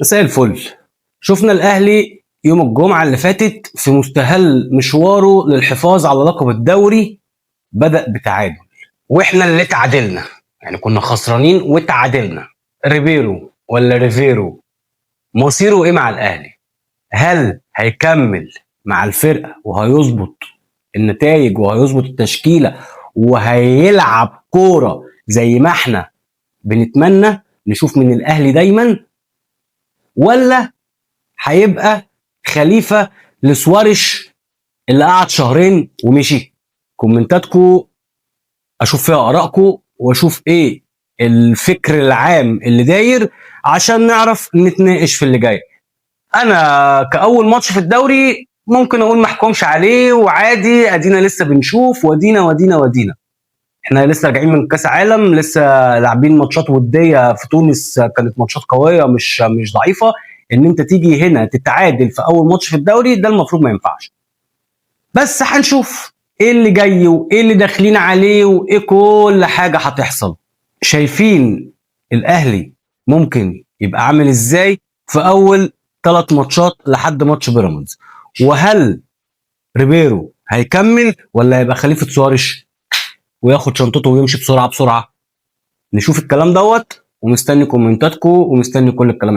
مساء الفل. شفنا الاهلي يوم الجمعه اللي فاتت في مستهل مشواره للحفاظ على لقب الدوري بدأ بتعادل، واحنا اللي تعادلنا، يعني كنا خسرانين وتعادلنا. ريبيرو ولا ريفيرو مصيره ايه مع الاهلي؟ هل هيكمل مع الفرقه وهيظبط النتائج وهيظبط التشكيله وهيلعب كوره زي ما احنا بنتمنى نشوف من الاهلي دايما، ولا هيبقى خليفه لسوارش اللي قعد شهرين ومشي؟ كومنتاتكو اشوف فيها ارائكم واشوف ايه الفكر العام اللي داير عشان نعرف نتناقش في اللي جاي. انا كاول ماتش في الدوري ممكن اقول ما احكمش عليه وعادي، ادينا لسه بنشوف ودينا. احنا لسه راجعين من كاس عالم، لسه لاعبين ماتشات وديه في تونس، كانت ماتشات قويه مش ضعيفه. ان انت تيجي هنا تتعادل في اول ماتش في الدوري ده المفروض ما ينفعش. بس هنشوف ايه اللي جاي وايه اللي داخلين عليه وايه كل حاجه هتحصل. شايفين الاهلي ممكن يبقى عامل ازاي في اول 3 ماتشات لحد ماتش بيراميدز؟ وهل ريبيرو هيكمل ولا هيبقى خليفه سوارش وياخد شنطته ويمشي بسرعه؟ نشوف الكلام دوت، ومستني كومنتاتكم ومستني كل الكلام الحلو.